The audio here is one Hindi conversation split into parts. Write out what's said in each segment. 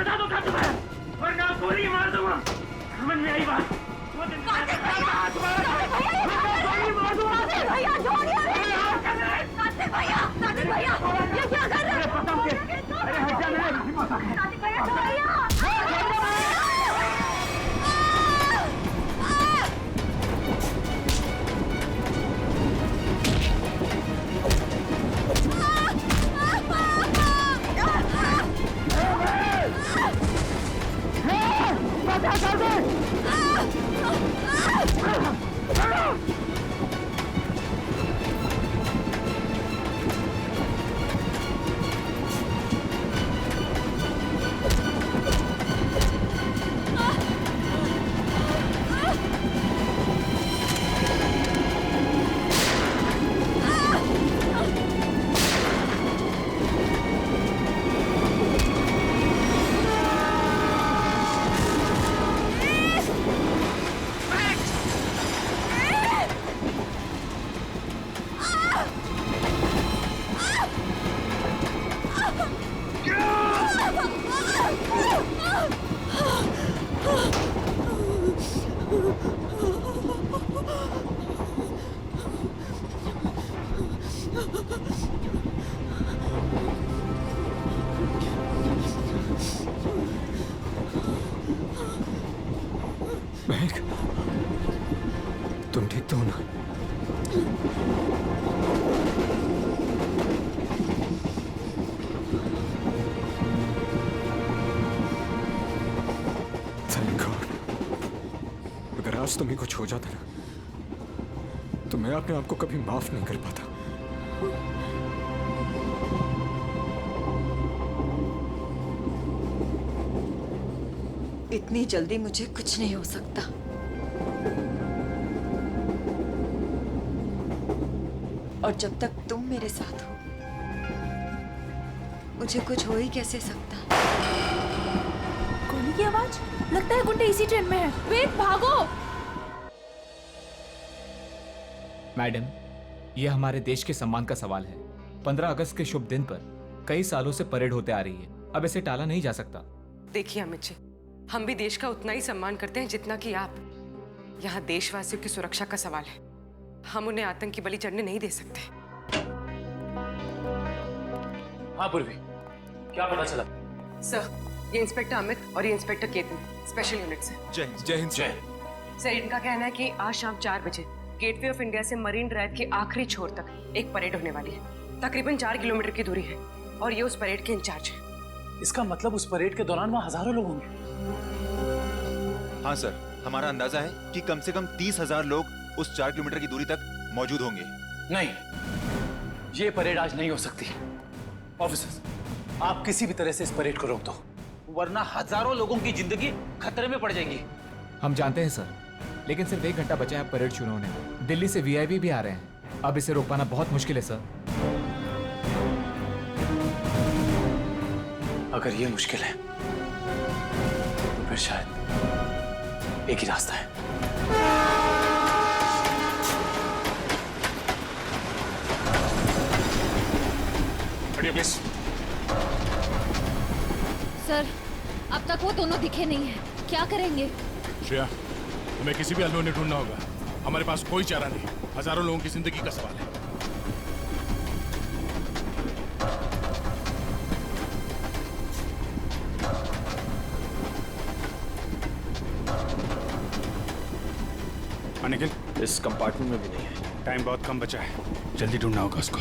बता दो कहाँ तुम्हारा, वरना गोली मार दूंगा। समझ में आई बात? वो दिन कार्तिक भैया छोड़िए। कार्तिक भैया ये क्या कर रहे हो? अरे हट जा मेरे। कार्तिक भैया छोड़िए। महक, तुम ठीक तो हो ना? Thank God. अगर आज तुम्हें कुछ हो जाता ना, तो मैं अपने आप को कभी माफ नहीं कर पाता। इतनी जल्दी मुझे कुछ नहीं हो सकता। और जब तक तुम मेरे साथ हो, मुझे कुछ हो ही कैसे सकता। गोली की आवाज, लगता है गुंडे इसी ट्रेन में है। वेट, भागो। मैडम, यह हमारे देश के सम्मान का सवाल है। 15 अगस्त के शुभ दिन पर कई सालों से परेड होते आ रही है, अब इसे टाला नहीं जा सकता। देखिए अमित जी, हम भी देश का उतना ही सम्मान करते हैं जितना कि आप। यहाँ देशवासियों की सुरक्षा का सवाल है, हम उन्हें आतंक की बलि चढ़ने नहीं दे सकते। हाँ पूर्वी, क्या पता चला? सर, ये इंस्पेक्टर अमित और ये इंस्पेक्टर केतन, स्पेशल यूनिट से। जय हिंद। सर, इनका कहना है कि आज शाम 4 बजे गेटवे ऑफ इंडिया से मरीन ड्राइव के आखिरी छोर तक एक परेड होने वाली है। तकरीबन 4 किलोमीटर की दूरी है और ये उस परेड के इंचार्ज है। इसका मतलब उस परेड के दौरान वहाँ हजारों लोग होंगे। हाँ सर, हमारा अंदाजा है कि कम से कम 30,000 लोग उस 4 किलोमीटर की दूरी तक मौजूद होंगे। नहीं, ये परेड आज नहीं हो सकती। ऑफिसर्स, आप किसी भी तरह से इस परेड को रोक दो, वरना हजारों लोगों की जिंदगी खतरे में पड़ जाएगी। हम जानते हैं सर, लेकिन सिर्फ 1 घंटा बचा है परेड शुरू होने में। दिल्ली से वीआईपी भी आ रहे हैं, अब इसे रोक पाना बहुत मुश्किल है सर। अगर ये मुश्किल है तो फिर शायद एक ही रास्ता है। प्लीज। सर, अब तक वो दोनों दिखे नहीं हैं। क्या करेंगे? श्रेया, तुम्हें किसी भी अननोन ने ढूंढना होगा। हमारे पास कोई चारा नहीं, हजारों लोगों की जिंदगी का सवाल है। निखिल, इस कंपार्टमेंट में भी नहीं है। टाइम बहुत कम बचा है, जल्दी ढूंढना होगा उसको।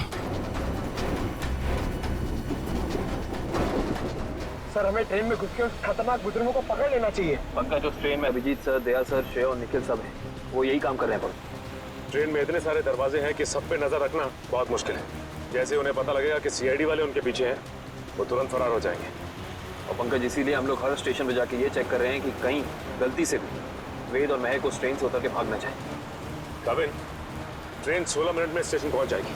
सर, हमें ट्रेन में घुस के उस खतरनाक बुजुर्गों को पकड़ लेना चाहिए। पंकज, उस ट्रेन में अभिजीत सर, दया सर, श्रेया और निखिल सब हैं। वो यही काम कर रहे हैं। ट्रेन में इतने सारे दरवाजे हैं कि सब पे नजर रखना बहुत मुश्किल है। जैसे उन्हें पता लगेगा कि सीआईडी वाले उनके पीछे हैं, वो तुरंत फरार हो जाएंगे। और पंकज, इसीलिए हम लोग हर स्टेशन पे जाके ये चेक कर रहे हैं कि कहीं गलती से भी वेद और महक उस ट्रेन से उतर के भाग ना जाए। कविन, ट्रेन 16 मिनट में स्टेशन पहुंच जाएगी।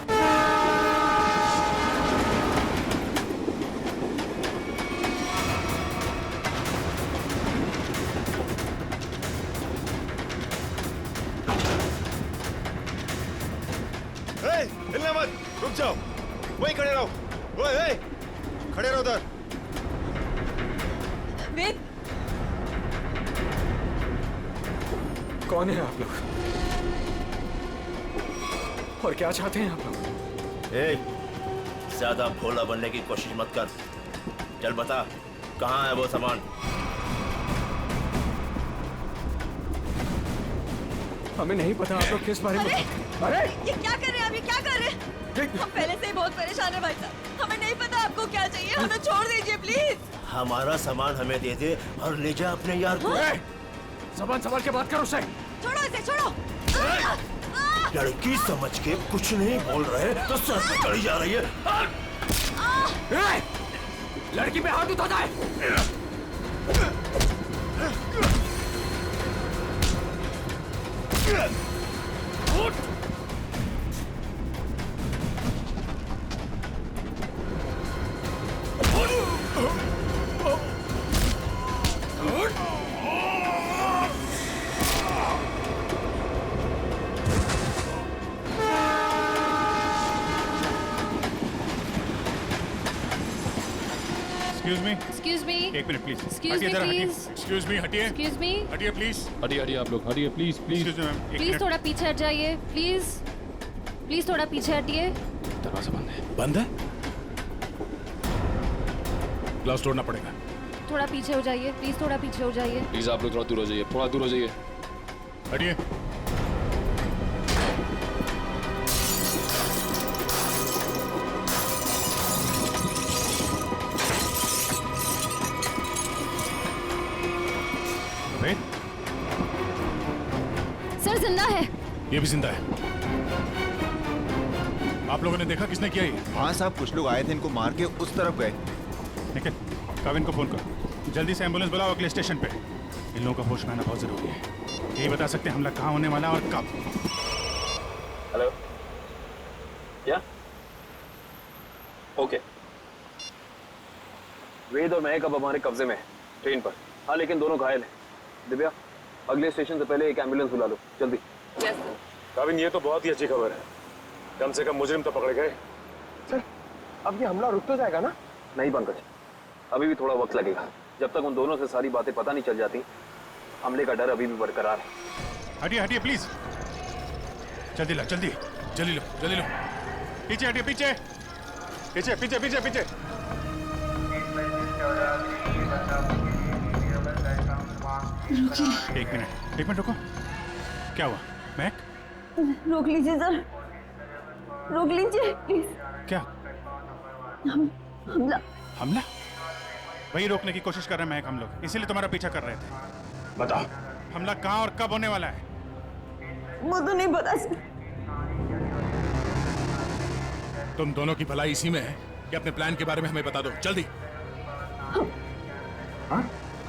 हिलना मत, रुक जाओ, वहीं खड़े रहो। ओए, खड़े रहो उधर। वेद, कौन है आप लोग और क्या चाहते हैं आप लोग? ज्यादा भोला बनने की कोशिश मत कर। चल बता, कहाँ है वो सामान? हमें नहीं पता आप लोग किस बारे में। अरे ये क्या कर रहे हैं आप? ये क्या कर रहे हैं? हम पहले से ही बहुत परेशान है भाई साहब। हमें नहीं पता आपको क्या चाहिए, हमें छोड़ दीजिए प्लीज। हमारा सामान हमें दे दे और ले जा अपने यार को। जबान संभाल के बात करो उससे। छोड़ो इसे, छोड़ो। लड़की समझ के कुछ नहीं बोल रहे तो सर पे चढ़ी जा रही है। लड़की पे हाथ उठाता है। एक्सक्यूज मी, एक minute please. Excuse me, please. Excuse me, हटिए। एक्सक्यूज मी, हटिए प्लीज। हटिए आप लोग, हटिए please please. Excuse me ma'am, एक प्लीज मिनट। थोड़ा पीछे हट जाइए, प्लीज प्लीज थोड़ा पीछे हटिए। दरवाजा बंद है। बंद है? ग्लास तोड़ना पड़ेगा। थोड़ा पीछे हो जाइए, प्लीज थोड़ा पीछे हो जाइए। प्लीज आप लोग थोड़ा दूर हो जाइए, थोड़ा दूर हो जाइए। हटिए। वेद, सर जिंदा है। ये भी जिंदा है। आप लोगों ने देखा किसने किया ये? हाँ साहब, कुछ लोग आए थे, इनको मार के उस तरफ गए। निखिल, काविन को फोन करो, जल्दी से एम्बुलेंस बुलाओ अगले स्टेशन पे। इन लोगों का होश में आना बहुत जरूरी है। यही बता सकते हैं हमला कहाँ होने वाला है और कब। हेलो, क्या? ओके। वेद और महक अब हमारे कब्जे में है, ट्रेन पर। हाँ, लेकिन दोनों घायल हैं। दिव्या, अगले स्टेशन से पहले एक एम्बुलेंस बुला लो, जल्दी। काविन, ये तो बहुत ही अच्छी खबर है। कम से कम मुजरिम तो पकड़े गए। सर, अब ये हमला रुक तो जाएगा ना? नहीं पंकज, अभी भी थोड़ा वक्त लगेगा। जब तक उन दोनों से सारी बातें पता नहीं चल जाती, हमले का डर अभी भी बरकरार है। हटिए हटिए प्लीज। जल्दी लो, जल्दी जल्दी लो, जल्दी लो। पीछे हटिए, पीछे पीछे पीछे पीछे पीछे। एक मिनट रुको। क्या हुआ महक? रोक लीजिए सर, रोक लीजिए प्लीज। क्या हमला? हमला? वही रोकने की कोशिश कर रहे हैं महक हम लोग, इसीलिए तुम्हारा पीछा कर रहे थे। बताओ, हमला कहाँ और कब होने वाला है? वो तो नहीं पता सर। तुम दोनों की भलाई इसी में है कि अपने प्लान के बारे में हमें बता दो, जल्दी।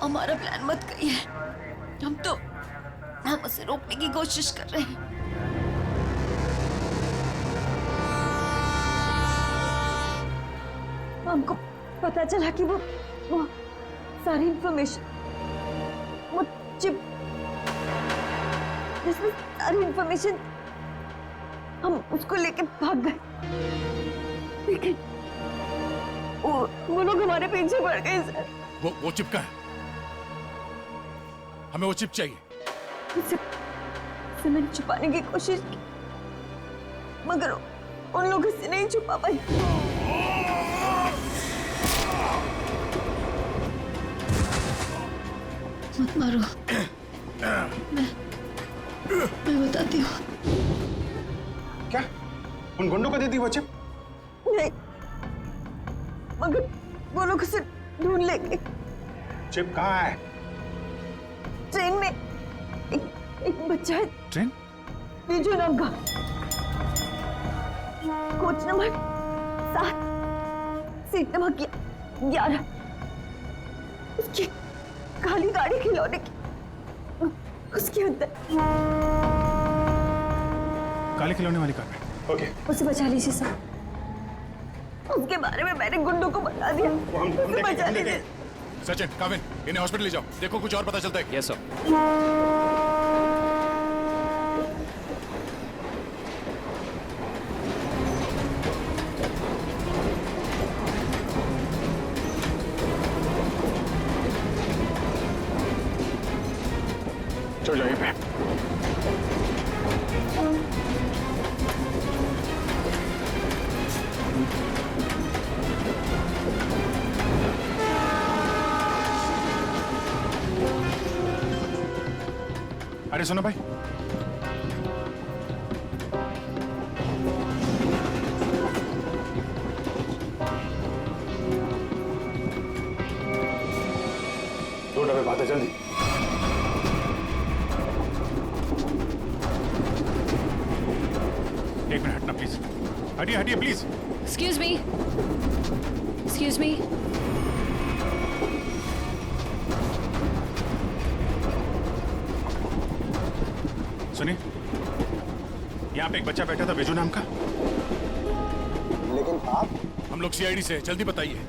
हमारा प्लान मत कहिए, हम उसे रोकने की कोशिश कर रहे हैं। हमको पता चला कि वो सारी इंफॉर्मेशन, वो चिप जिसमें सारी इंफॉर्मेशन, हम उसको लेके भाग गए। लेकिन वो लोग हमारे पीछे पड़ गए सर। वो चिप का है, हमें वो चिप चाहिए। उसे मैंने छुपाने की कोशिश की, मगर उन लोगों से नहीं छुपा पाई। मत मारो, मैं बताती हूँ। क्या उन गुंडों को दे दी वो चिप? नहीं, मगर वो लोग उसे ढूंढ लेंगे। चिप कहाँ है? ट्रेन में एक बच्चा है। ट्रेन? बीजू नाम का, कोच नंबर 7, सीट नंबर 11। उसकी काली गाड़ी खिलौने की, उसके अंदर। काले खिलौने वाली कार में? ओके। उसे बचा लीजिए सर, उसके बारे में मैंने गुंडों को बता दिया। उसे बचा लीजिए। सचिन, काविन, इन्हें हॉस्पिटल ले जाओ, देखो कुछ और पता चलता है। Yes sir. चल जाइए पे। अरे सुनो भाई, दो डब्बे बात है, जल्दी। एक मिनट हटना प्लीज, हटिए हटिए please. Excuse me, excuse me. सुनिए, यहाँ पे एक बच्चा बैठा था विजू नाम का। लेकिन आप? हम लोग सीआईडी से, जल्दी बताइए।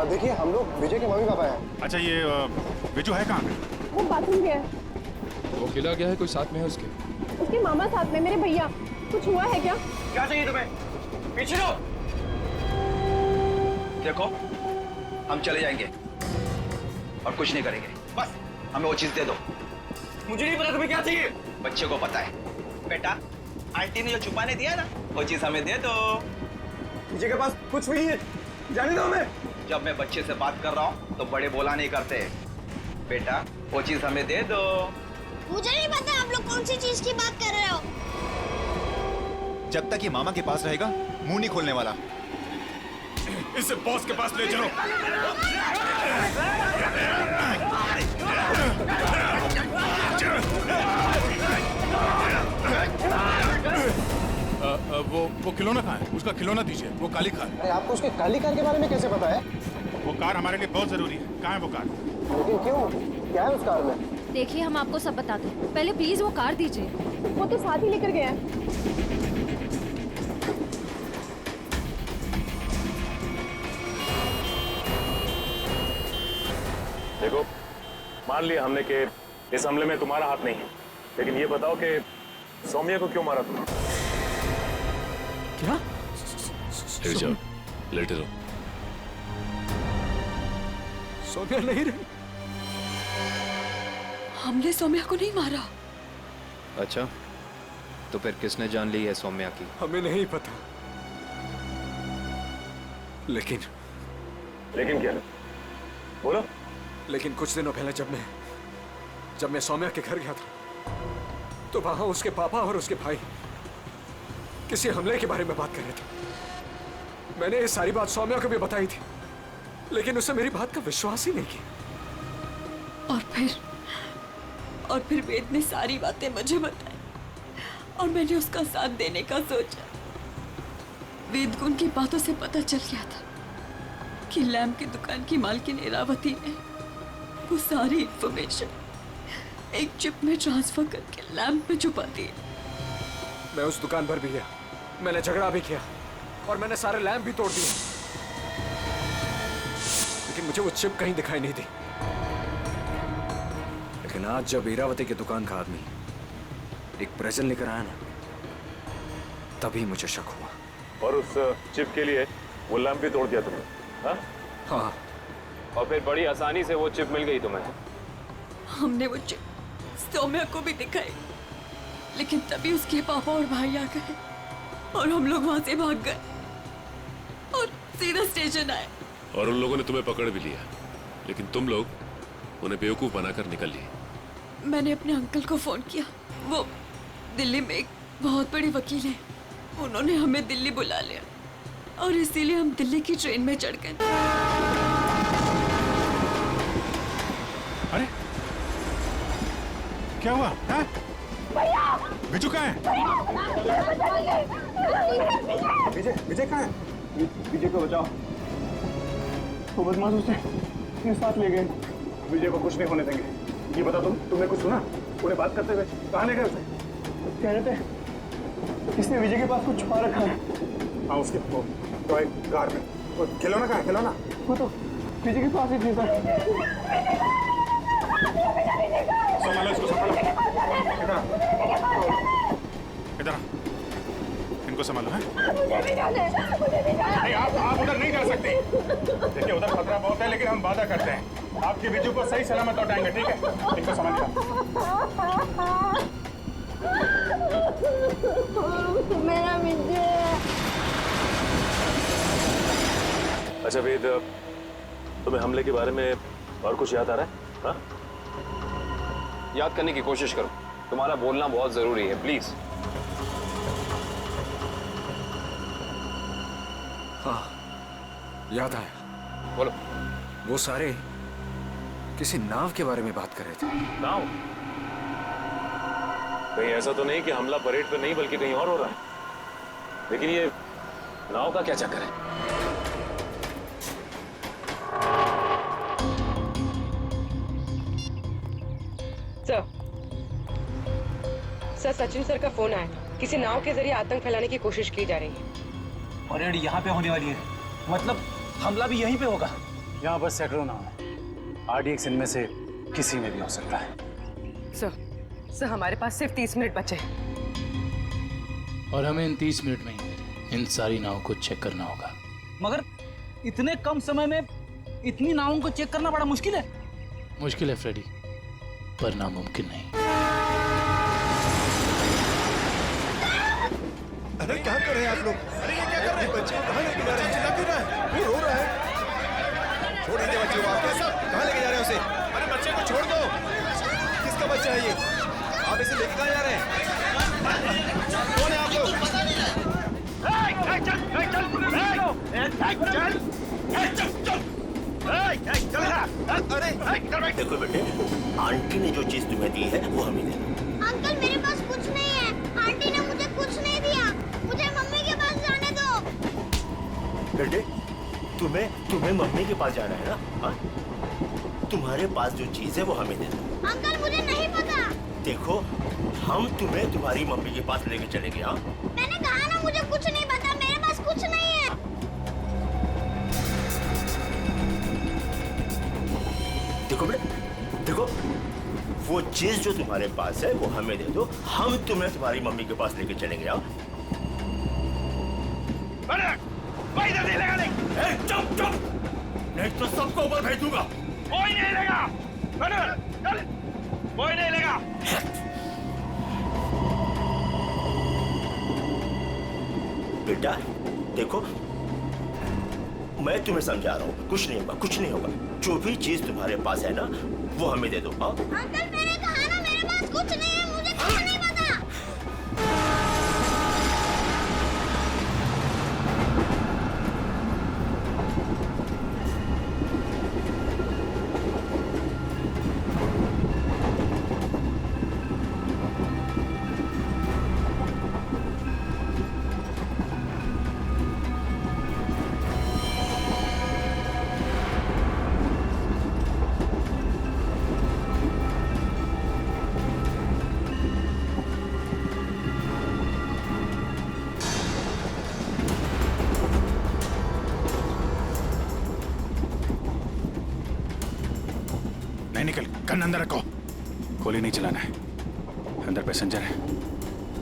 देखिए, हम लोग विजय के मम्मी पापा हैं। अच्छा, ये विजू है कहाँ पे? वो बाथरूम गया है। वो खिला गया है, कोई साथ में है उसके? उसके मामा साथ में, मेरे भैया। कुछ हुआ है क्या? क्या चाहिए तुम्हें? पीछे लो। देखो, हम चले जाएंगे और कुछ नहीं करेंगे, बस हमें वो चीज दे दो। मुझे नहीं पता तुम्हें क्या चाहिए। बच्चे को पता है। बेटा, आंटी ने जो छुपाने दिया ना, वो चीज हमें दे दो। विजय के पास कुछ भी नहीं है, जाने दो हमें। जब मैं बच्चे से बात कर रहा हूँ तो बड़े बोला नहीं करते। बेटा, वो चीज हमें दे दो। मुझे नहीं पता आप लोग कौन सी चीज की बात कर रहे हो। जब तक ये मामा के पास रहेगा, मुंह नहीं खोलने वाला। इसे बॉस के पास ले चलो। वो खिलौना कहाँ है? उसका खिलौना दीजिए, वो काली कार। अरे आपको उसके काली कार के बारे में कैसे पता है? वो कार हमारे लिए बहुत जरूरी है। कहाँ है वो कार? लेकिन क्यों? क्या है उस कार में? देखिए, हम आपको सब बताते हैं, पहले प्लीज वो कार दीजिए। वो तो साथ ही लेकर गया है। देखो, मान लिया हमने कि इस हमले में तुम्हारा हाथ नहीं है, लेकिन ये बताओ कि सौम्या को क्यों मारा तुमने? क्या? जाओ, लेटे रहो। सौम्या नहीं रही। हमने सौम्या को नहीं मारा। अच्छा, तो फिर किसने जान ली है सौम्या की? हमें नहीं पता। लेकिन क्या? बोलो। लेकिन कुछ दिनों पहले जब मैं सौम्या के घर गया था, तो वहां उसके पापा और उसके भाई किसी हमले के बारे में बात कर रहे थे। मैंने ये सारी बात सौम्या को भी बताई थी, लेकिन उसने मेरी बात का विश्वास ही नहीं किया। और फिर वेद ने सारी बातें मुझे बताई और मैंने उसका साथ देने का सोचा। वेद को उनकी बातों से पता चल गया था कि लैम्प की दुकान की मालकिन इरावती ने वो सारी इंफॉर्मेशन एक चिप में ट्रांसफर करके लैम्प में छुपा दी। मैं उस दुकान पर भी गया, मैंने झगड़ा भी किया और मैंने सारे लैम्प भी तोड़ दिए, लेकिन मुझे वो चिप कहीं दिखाई नहीं दी। लेकिन आज जब इरावती की दुकान का आदमी एक प्रेजेंट लेकर आया ना, तभी मुझे शक हुआ। और उस चिप के लिए वो लैंप भी तोड़ दिया तुमने? हाँ। और फिर बड़ी आसानी से वो चिप मिल गई तुम्हें? हमने वो चिप सौम्या को भी दिखाई, लेकिन तभी उसके पापा और भाई आ गए और हम लोग वहां से भाग गए और सीधा स्टेशन आए। और उन लोगों ने तुम्हें पकड़ भी लिया, लेकिन तुम लोग उन्हें बेवकूफ बनाकर निकल लिए। मैंने अपने अंकल को फोन किया, वो दिल्ली में एक बहुत बड़ी वकील है, उन्होंने हमें दिल्ली बुला लिया और इसीलिए हम दिल्ली की ट्रेन में चढ़ गए। अरे क्या हुआ? विजू कहाँ है? विजय कहाँ है? विजय को बचाओ। वो बदमाश उसे अपने साथ ले गए। विजय को कुछ नहीं होने देंगे। ये बता, तुमने कुछ सुना उन्हें बात करते हुए? कहाँ ले गए उसे? कह रहे थे इसने विजय के पास कुछ छुपा रखा है। हाँ, उसके टॉय कार में। वो खिलौना कहाँ है? खिलौना वो तो विजय के पास ही थी सर। संभालो इसको, संभालो। इधर इनको संभालो। है नहीं, आप उधर नहीं जा सकते। देखिए, उधर खतरा बहुत है, लेकिन हम वादा करते हैं आपके बिजू को सही सलामत लौटाएंगे, ठीक है? इनको समझ लो। मेरा बिजू। अच्छा वेद, तुम्हें हमले के बारे में और कुछ याद आ रहा है? हाँ? याद करने की कोशिश करो, तुम्हारा बोलना बहुत जरूरी है, प्लीज। हाँ, याद आया। बोलो। वो सारे किसी नाव के बारे में बात कर रहे थे। नाव? कहीं ऐसा तो नहीं कि हमला परेड पे नहीं बल्कि कहीं और हो रहा है? लेकिन ये नाव का क्या चक्कर है? सर, सचिन सर का फोन आया। किसी नाव के जरिए आतंक फैलाने की कोशिश की जा रही है। परेड यहाँ पे होने वाली है, मतलब हमला भी यहीं पे होगा। यहाँ बस सैकड़ों नाव है, RDX इनमें से किसी में भी हो सकता है। सर हमारे पास सिर्फ 30 मिनट बचे हैं। और हमें इन 30 मिनट में ही इन सारी नाव को चेक करना होगा। मगर इतने कम समय में इतनी नावों को चेक करना बड़ा मुश्किल है। मुश्किल है फ्रेडी, पर नामुमकिन नहीं। अरे क्या कर रहे हैं आप लोग? अरे ये क्या कर रहे हैं? बच्चे कहाँ लेके जा रहे हैं? चिल्ला क्यों रहा है? वो रो रहा है। छोड़ दीजिए बच्चे को, आप कहाँ लेके जा रहे हैं उसे? अरे बच्चे को छोड़ दो। किसका बच्चा है ये? आप इसे लेके कहाँ जा रहे हैं? कौन है आप लोग? अरे देखो बेटे, आंटी ने जो चीज तुम्हें दी है वो हमें दे दो। अंकल मेरे पास कुछ नहीं है, आंटी ने मुझे कुछ नहीं दिया, मुझे मम्मी के पास जाने दो। बेटे, तुम्हें मम्मी के पास जाना है ना? हाँ? तुम्हारे पास जो चीज है वो हमें दे दो। अंकल मुझे नहीं पता। देखो, हम तुम्हें तुम्हारी मम्मी के पास लेके चलेंगे। हाँ? मैंने कहा ना मुझे कुछ नहीं पता, मेरे पास कुछ नहीं है। देखो बेटे, देखो, वो चीज जो तुम्हारे पास है वो हमें दे दो, हम तुम्हें तुम्हारी मम्मी के पास लेके चलेंगे। हाँ? चुप चुप, नहीं तो सबको ऊपर भेज दूंगा। कोई नहीं लेगा, कोई नहीं लेगा। बेटा देखो, मैं तुम्हें समझा रहा हूँ, कुछ नहीं होगा, कुछ नहीं होगा। जो भी चीज तुम्हारे पास है ना वो हमें दे दो। हाँ? अंकल मैंने कहा ना मेरे पास कुछ नहीं है, मुझे कुछ नहीं पता। नहीं निकल, गन अंदर रखो। गोली नहीं चलाना है, अंदर पैसेंजर है,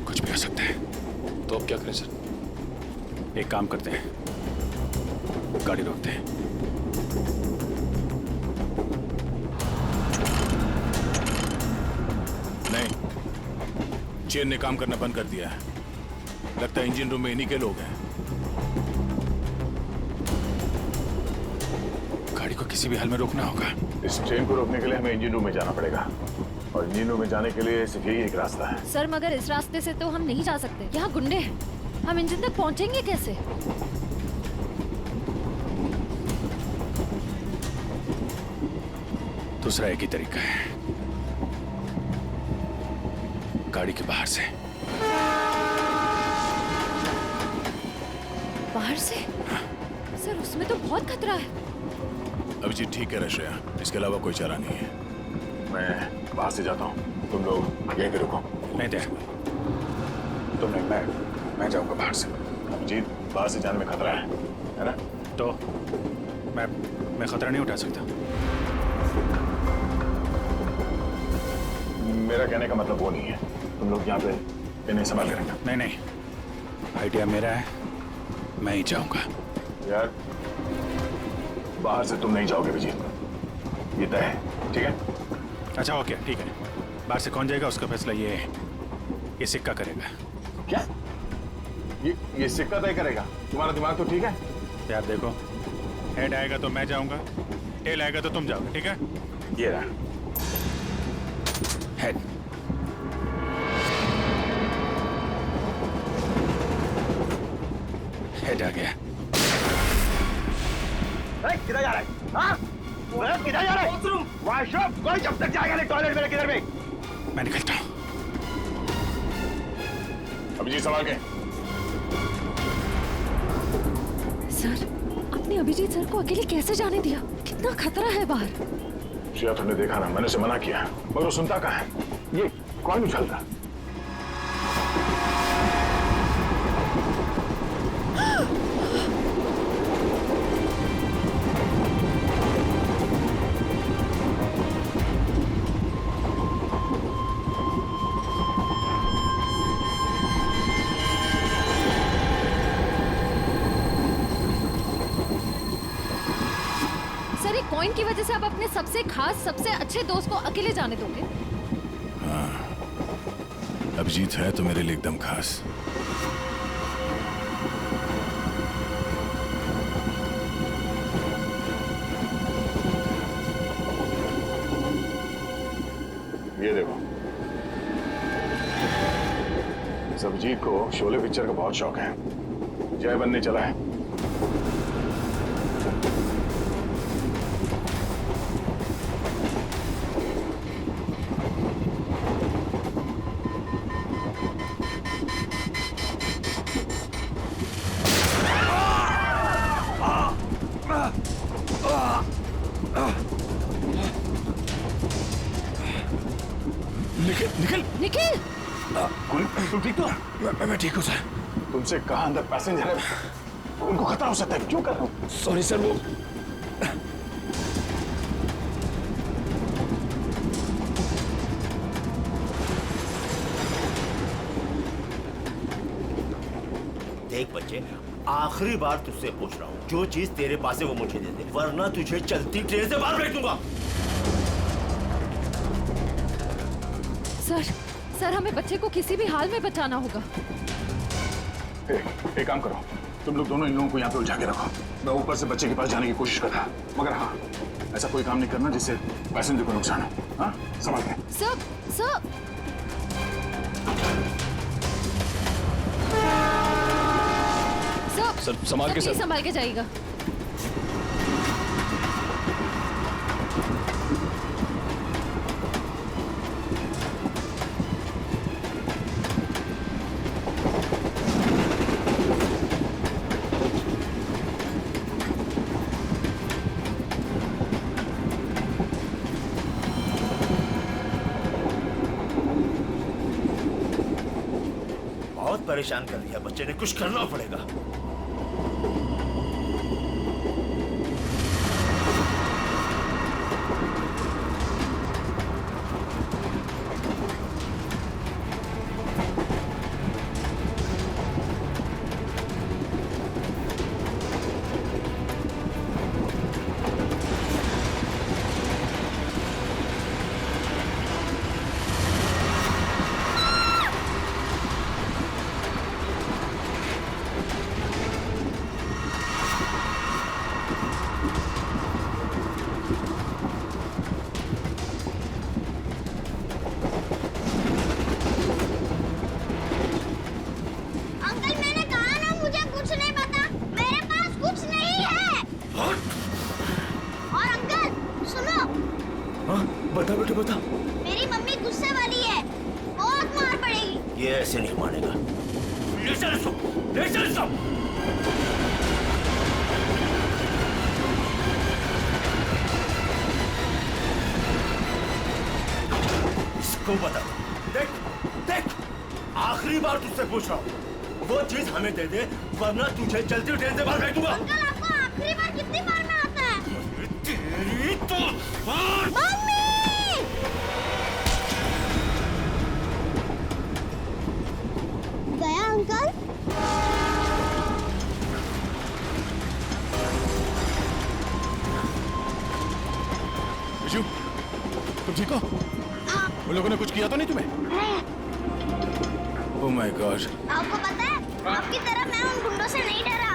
कुछ भी हो सकता है। तो अब क्या करें सर? एक काम करते हैं, गाड़ी रोकते हैं। नहीं, चेन ने काम करना बंद कर दिया है। लगता है इंजन रूम में इन्हीं के लोग हैं। गाड़ी को किसी भी हाल में रोकना होगा। इस ट्रेन को रोकने के लिए हमें इंजन रूम में जाना पड़ेगा, और इंजन रूम में जाने के लिए सिर्फ यही एक रास्ता है। सर मगर इस रास्ते से तो हम नहीं जा सकते, यहाँ गुंडे हैं, हम इंजन तक पहुँचेंगे कैसे? दूसरा एक ही तरीका है, गाड़ी के बाहर से। बाहर से? सर उसमें तो बहुत खतरा है। अभिजीत ठीक है रश्या, इसके अलावा कोई चारा नहीं है। मैं बाहर से जाता हूँ, तुम लोग यहीं पे रुको। नहीं दे, तुम नहीं, मैं जाऊंगा बाहर से। अभिजीत, बाहर से जाने में खतरा है ना? तो मैं खतरा नहीं उठा सकता। मेरा कहने का मतलब वो नहीं है, तुम लोग यहाँ पे इन्हें संभाल के रखना। नहीं, आइडिया मेरा है, मैं ही जाऊंगा। यार, बाहर से तुम नहीं जाओगे विजय, ये तय है, ठीक है? अच्छा ओके, ठीक है। बाहर से कौन जाएगा उसका फैसला ये सिक्का करेगा। क्या? ये सिक्का तय करेगा? तुम्हारा दिमाग तो ठीक है? यार देखो, हेड आएगा तो मैं जाऊंगा, टेल आएगा तो तुम जाओगे, ठीक है? ये रहा हेड। हेड आ गया। किधर जा रहा है? हाँ? किधर जा रहा है? वॉशरूम। कोई जब तक जाएगा नहीं टॉयलेट मेरे किधर में? मैं निकलता हूँ। अभिजीत संभाल के। सर, आपने अभिजीत सर को अकेले कैसे जाने दिया? कितना खतरा है बाहर। श्रेया तुमने देखा ना, मैंने उसे मना किया मगर वो सुनता कहाँ है? ये कौन उछलता? सर, एक कॉइन की वजह से आप अपने सबसे खास, सबसे अच्छे दोस्त को अकेले जाने दोगे? हाँ, अभिजीत है तो मेरे लिए एकदम खास। ये देखो, इस अभिजीत को शोले पिक्चर का बहुत शौक है। जय बनने चला है। निखिल! निखिल! तुम ठीक तो? मैं ठीक हूँ सर। तुमसे कहा अंदर पैसेंजर है, उनको खतरा हो सकता है। क्यों कर रहे हो? सॉरी सर, वो देख बच्चे, आखिरी बार तुझसे पूछ रहा हूँ, जो चीज तेरे पास है वो मुझे दे दे, वरना तुझे चलती ट्रेन से बाहर फेंक दूंगा। सर, हमें बच्चे को किसी भी हाल में बचाना होगा। एक काम करो, तुम लोग दोनों इन लोगों को यहाँ पे उलझा के रखो। मैं ऊपर से बच्चे के पास जाने की कोशिश करता, मगर हाँ, ऐसा कोई काम नहीं करना जिससे पैसेंजर को नुकसान हो। हाँ, संभाल के। सर, संभाल के सर। संभाल के जाइएगा। बहुत परेशान कर दिया बच्चे ने, कुछ करना पड़ेगा। बता बेटे बता। मेरी मम्मी गुस्से वाली है, बहुत मार पड़ेगी। ये ऐसे नहीं मानेगा। ले चल इसको, ले चल इसको। इसको बता, देख देख, आखिरी बार तुझसे पूछ रहा हूँ, वो चीज हमें दे दे, वरना तुझे चलती ट्रेन से बाहर फेंक दूंगा। अंकल आपको आखिरी बार कितनी बार में आता है? तेरी तो मम्मी! गया अंकल? अंशु, तुम ठीक हो? उन लोगों ने कुछ किया तो नहीं तुम्हें? Oh my God. आपको पता है, आपकी तरह मैं उन गुंडों से नहीं डरा।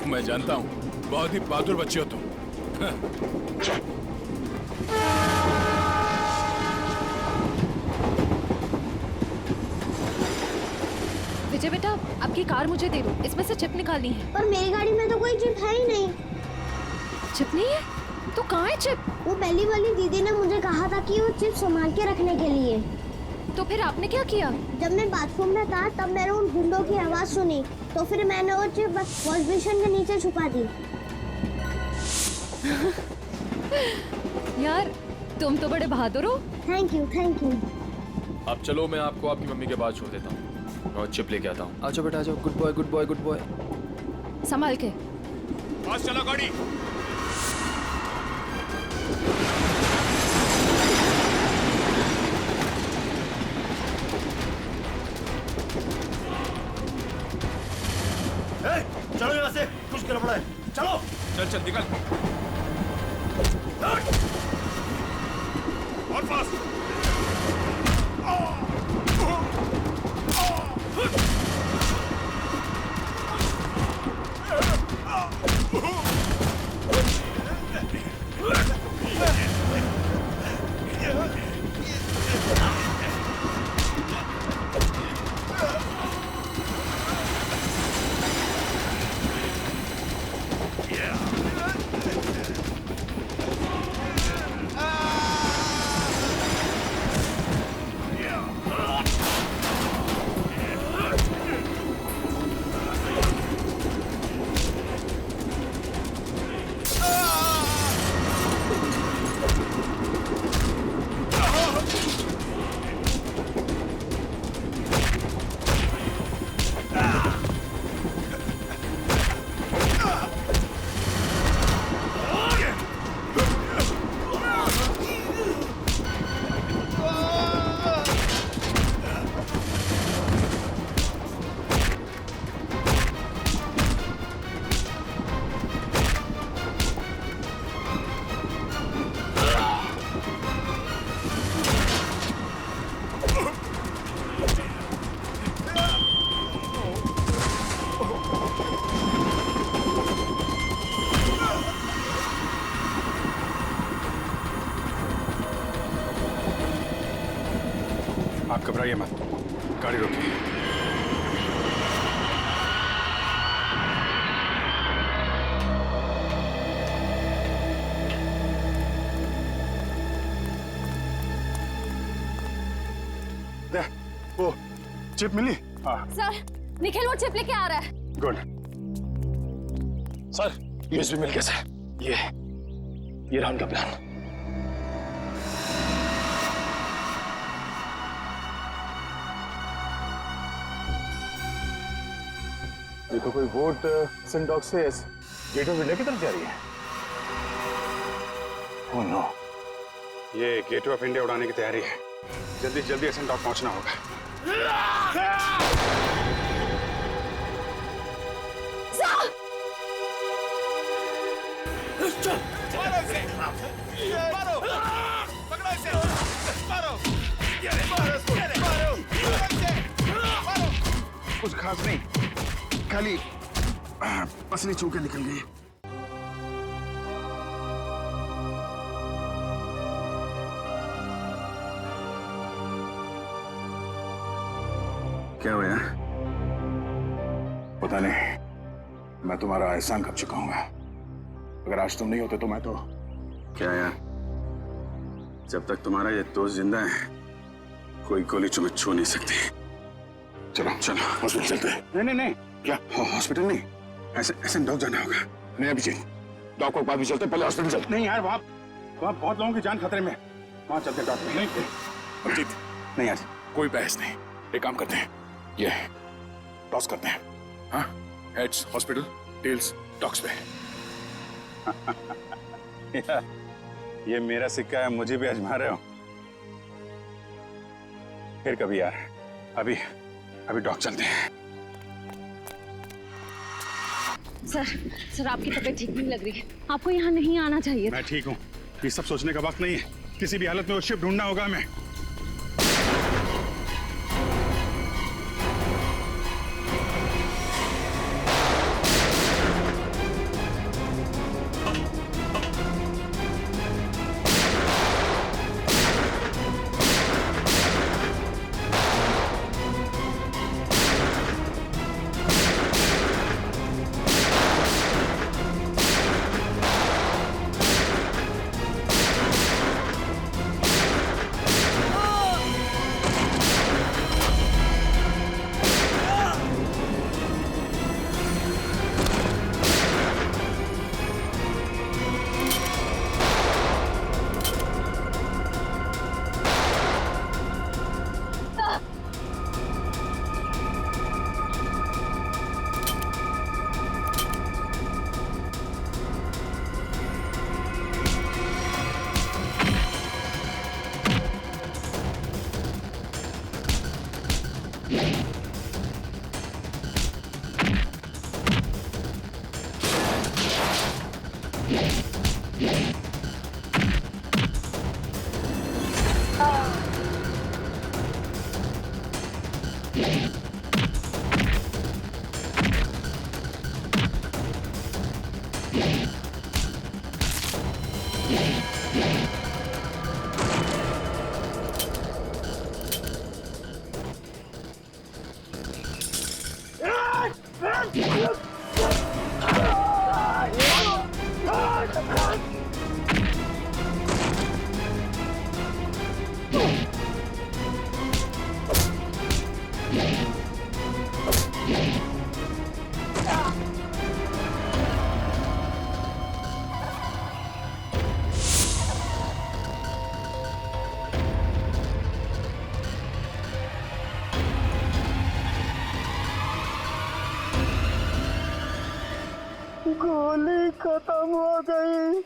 मैं जानता हूँ, बहुत ही बहादुर बच्चे हो तुम। विजय बेटा, आपकी कार मुझे दे दो, इसमें से चिप निकालनी है। पर मेरी गाड़ी में तो कोई चिप है ही नहीं। चिप नहीं है? तो कहाँ है चिप? वो पहली वाली दीदी ने मुझे कहा था कि वो चिप संभाल के रखने के लिए। तो फिर आपने क्या किया? जब मैं बाथरूम में था तब मैंने उन गुंडों की आवाज सुनी, तो फिर मैंने वो चिप वॉश बेसिन के नीचे छुपा दी। यार, तुम तो बड़े बहादुर हो। Thank you, thank you. अब चलो, मैं आपको आपकी मम्मी के पास छोड़ देता हूँ और चिप लेके आता हूँ। आ जाओ बेटा, आ जाओ। Good boy, good boy, good boy. संभाल के। पास चला गाड़ी। चलो यहाँ से, कुछ गड़बड़ है। चलो। चल चल निकल। और फास्ट। आप घबराइए मत, गाड़ी रोकिए। वो चिप मिली? हाँ। सर, निखिल वो चिप लेके आ रहा है। गुड। सर, यूएसबी मिल गया सर। ये रहा उनका प्लान। ये तो कोई बोट सिंडॉक से गेट ऑफ इंडिया की तरफ जा रही है। ओह नो, ये गेट ऑफ इंडिया उड़ाने की तैयारी है। जल्दी जल्दी एसेंडॉक पहुंचना होगा। कुछ खास नहीं, खाली पसली चूके निकल गई। क्या हुआ? पता नहीं, मैं तुम्हारा एहसान कब चुकाऊंगा। अगर आज तुम नहीं होते तो मैं तो क्या यार, जब तक तुम्हारा ये दोस्त जिंदा है कोई गोली तुम्हें छू नहीं सकती। चलो चलो हॉस्पिटल चलते हैं। नहीं नहीं नहीं, क्या हॉस्पिटल नहीं, ऐसे डॉग जाना होगा। नहीं अभिजीत, डॉग को बाद भी चलते, पहले हॉस्पिटल चलते। नहीं यार, वहाँ बहुत लोगों की जान खतरे में, वहाँ चलते डॉक्टर। नहीं अभिजीत, नहीं यार, कोई बहस नहीं। एक काम करते हैं, ये टॉस करते हैं। हाँ, हेड्स हॉस्पिटल, टेल्स डॉग्स पे। ये मेरा सिक्का है, मुझे भी आजमा रहे हो। फिर कभी यार, अभी डॉग चलते हैं। सर आपकी तबीयत ठीक नहीं लग रही है, आपको यहाँ नहीं आना चाहिए। मैं ठीक हूँ, ये सब सोचने का वक्त नहीं है। किसी भी हालत में वो शिप ढूंढना होगा हमें। गोली खत्म हो गई,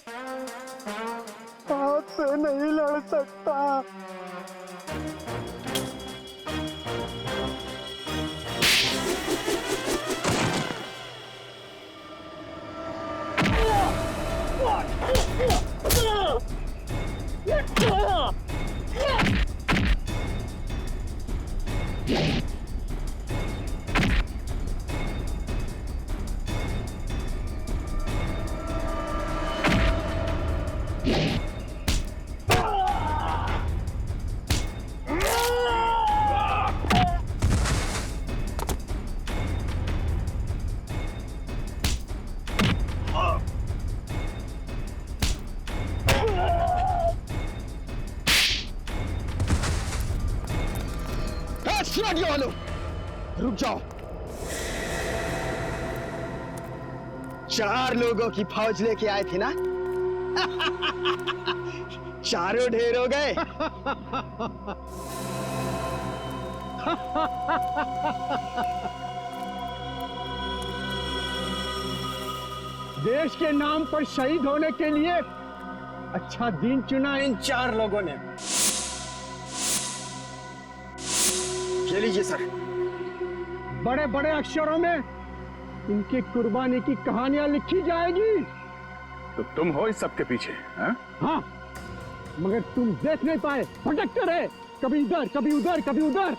हाथ से नहीं लड़ सकता। रुक जाओ। 4 लोगों की फौज लेके आए थे ना? चारों ढेर हो गए। देश के नाम पर शहीद होने के लिए अच्छा दिन चुना इन 4 लोगों ने। ये लीजिए सर। बड़े बड़े अक्षरों में इनकी कुर्बानी की कहानियां लिखी जाएगी। तो तुम हो इस सब के पीछे? हाँ, मगर तुम देख नहीं पाए, भटकते रहे, कभी इधर कभी उधर कभी उधर।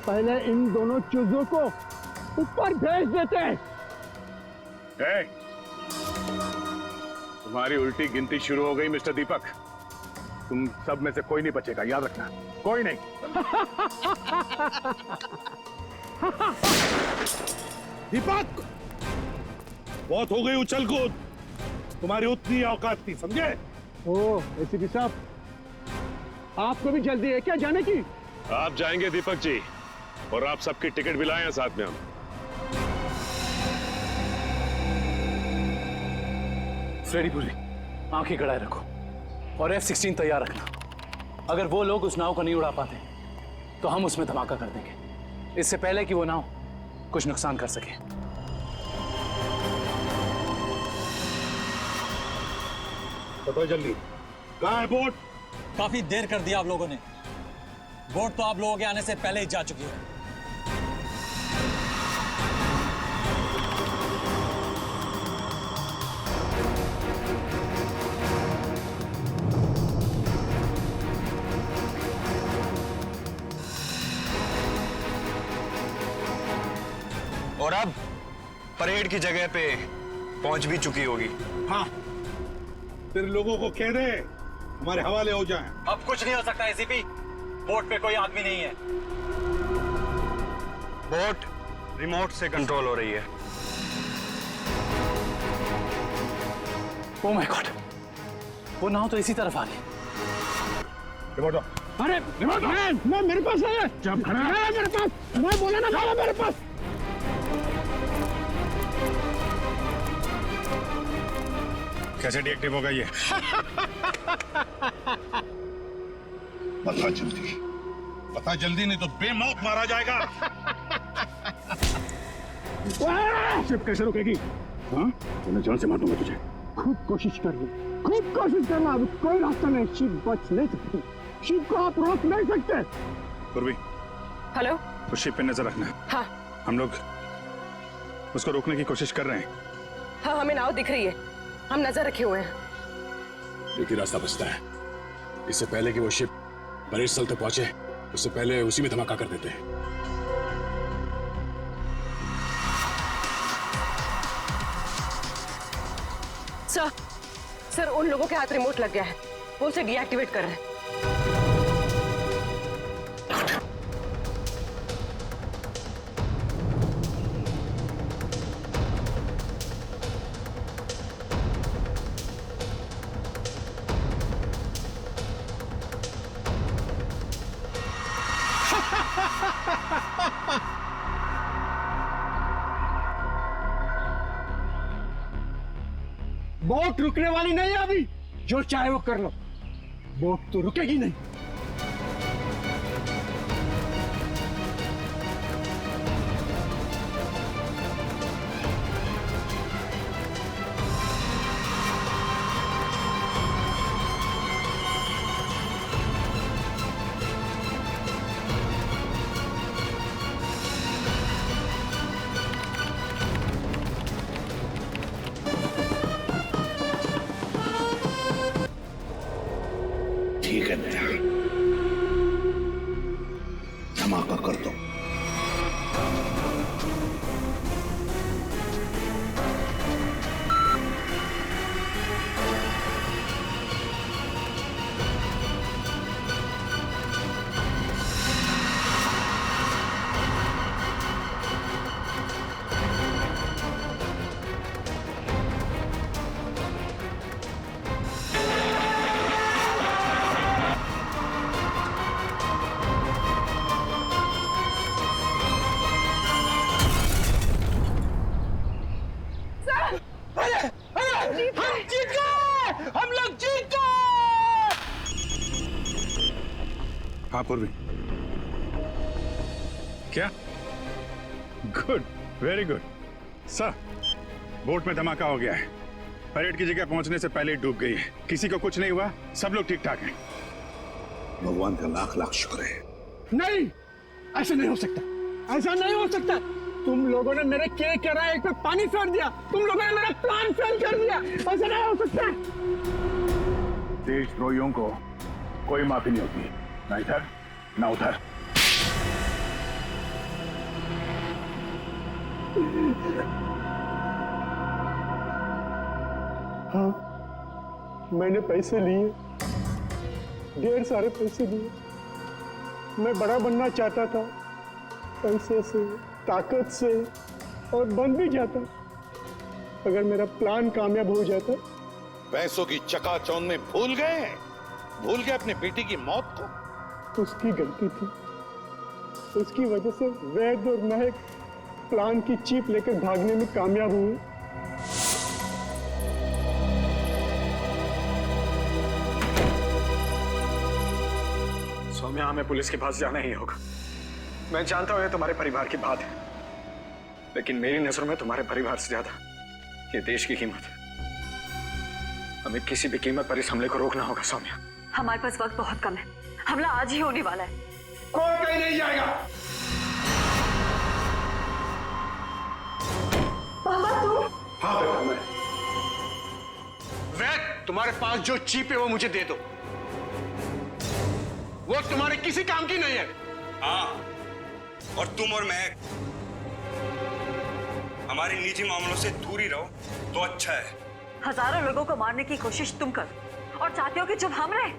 पहले इन दोनों चूजों को ऊपर भेज देते। तुम्हारी उल्टी गिनती शुरू हो गई मिस्टर दीपक। तुम सब में से कोई नहीं बचेगा, याद रखना, कोई नहीं। दीपक, बहुत हो गई उछल कूद, तुम्हारी उतनी औकात थी, समझे? ओ एसीपी साहब, आपको भी जल्दी है क्या जाने की? आप जाएंगे दीपक जी, और आप सबकी टिकट भी लाए हैं साथ में हम। फ्रेडी पुरी, आंखें गड़ाए रखो और F-16 तैयार रखना। अगर वो लोग उस नाव को नहीं उड़ा पाते तो हम उसमें धमाका कर देंगे, इससे पहले कि वो नाव कुछ नुकसान कर सके। बताओ जल्दी, कहाँ है बोट? काफी देर कर दिया आप लोगों ने। बोट तो आप लोगों के आने से पहले ही जा चुकी है। और अब परेड की जगह पे पहुंच भी चुकी होगी। हाँ, फिर लोगों को कह दे हमारे हवाले हो जाएं। अब कुछ नहीं हो सकता एसीपी, बोट पे कोई आदमी नहीं है। बोट रिमोट से कंट्रोल हो रही है। ओह माय गॉड, वो नाव तो इसी तरफ आ गई। रिमोट दो। अरे रिमोट मैं मेरे पास है, जब खड़ा है मेरे पास, मैं बोला ना भाई मेरे पास। कैसे डीएक्टिव होगा ये? बता जल्दी नहीं तो बेमौत मारा जाएगा। शिप कैसे रुकेगी? हाँ, तो मैं जान से मार दूंगा तुझे। खूब कोशिश कर लो, खूब कोशिश करना, अब कोई रास्ता नहीं, शिप बच नहीं सकती, शिप को आप रोक नहीं सकते। पूर्वी, हेलो, उस शिप पे नजर रखना। हाँ हम लोग उसको रोकने की कोशिश कर रहे हैं। हाँ, हमें नाव दिख रही है, हम नजर रखे हुए हैं। एक ही रास्ता बचता है, इससे पहले कि वो शिप परेड स्थल तक पहुंचे, उससे पहले उसी में धमाका कर देते हैं। सर, उन लोगों के हाथ रिमोट लग गया है, वो उसे डीएक्टिवेट कर रहे हैं। बोट रुकने वाली नहीं है अभी, जो चाहे वो कर लो, बोट तो रुकेगी नहीं। ठीक है बेटा, धमाका कर दो। हाँ पूर्वी, क्या? Good, very good sir. Boat में धमाका हो गया है, परेड की जगह पहुंचने से पहले ही डूब गई है, किसी को कुछ नहीं हुआ, सब लोग ठीक ठाक हैं। भगवान का लाख लाख शुक्र है। नहीं, ऐसा नहीं हो सकता, ऐसा नहीं हो सकता। तुम लोगों ने मेरे केक के राय पे पानी फेर दिया, तुम लोगों ने मेरा प्लान फेल कर दिया, ऐसा नहीं हो सकता। देशद्रोहियों को कोई माफी नहीं होती, ना इधर ना उधर। हाँ, मैंने पैसे लिए, ढेर सारे पैसे लिए। मैं बड़ा बनना चाहता था, पैसे से, ताकत से, और बन भी जाता अगर मेरा प्लान कामयाब हो जाता। पैसों की चकाचौंध में भूल गए अपने बेटी की मौत को। उसकी गलती थी, उसकी वजह से वैद और महक प्लान की चीप लेकर भागने में कामयाब हुए। सौम्या, हमें पुलिस के पास जाना ही होगा। मैं जानता हूं ये तुम्हारे परिवार की बात है, लेकिन मेरी नजरों में तुम्हारे परिवार से ज्यादा ये देश की कीमत है। हमें किसी भी कीमत पर इस हमले को रोकना होगा सौम्या। हमारे पास वक्त बहुत कम है, हमला आज ही होने वाला है। कोई कहीं नहीं जाएगा। पापा तुम? हाँ बेटा, मैं। वैद, तुम्हारे पास जो चीप है वो मुझे दे दो, वो तुम्हारे किसी काम की नहीं है। हाँ, और तुम और मैं हमारी निजी मामलों से दूर ही रहो तो अच्छा है। हजारों लोगों को मारने की कोशिश तुम करो और चाहते हो कि चुप हम रहे?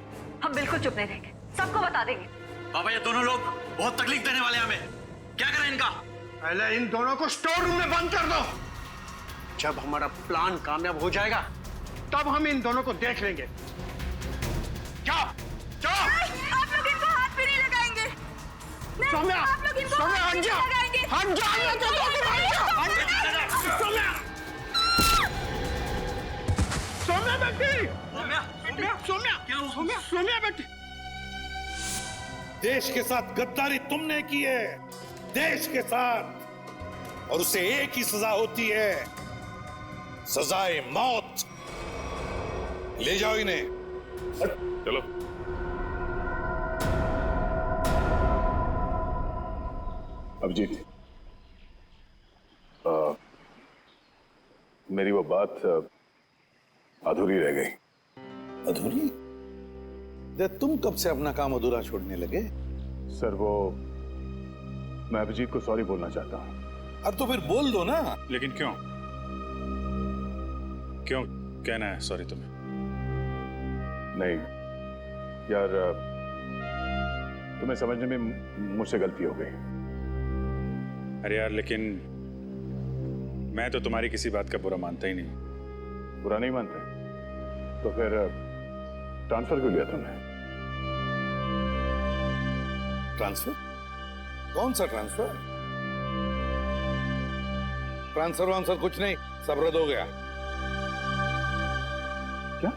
हम बिल्कुल चुप नहीं रहेंगे, सबको बता देंगे। बाबा ये दोनों लोग बहुत तकलीफ देने वाले हैं हमें, क्या करें इनका? पहले इन दोनों को स्टोर रूम में बंद कर दो। जब हमारा प्लान कामयाब हो जाएगा तब हम इन दोनों को देख लेंगे। जाओ जाओ। आप लोग इनको हाथ भी नहीं लगाएंगे। सौम्या, आप लोग इनको सौम्या, हाथ हट भी जा। नहीं लगाएंगे। हट जा, हट जा, सौम्या। सौम्या बेटी, सौम्या बेटी। देश के साथ गद्दारी तुमने की है, देश के साथ, और उसे एक ही सजा होती है, सजाए मौत। ले जाओ इन्हें। चलो। अभिजीत, मेरी वो बात अधूरी रह गई। अधूरी? तुम कब से अपना काम अधूरा छोड़ने लगे? सर वो मैं अभिजीत को सॉरी बोलना चाहता हूँ। अब तो फिर बोल दो ना। लेकिन क्यों क्यों कहना है सॉरी तुम्हें? नहीं यार, तुम्हें समझने में मुझसे गलती हो गई। अरे यार, लेकिन मैं तो तुम्हारी किसी बात का बुरा मानता ही नहीं। बुरा नहीं मानते तो फिर ट्रांसफर क्यों लिया तुमने? ट्रांसफर? कौन सा ट्रांसफर? ट्रांसफर वांसफर कुछ नहीं, सब रद्द हो गया। क्या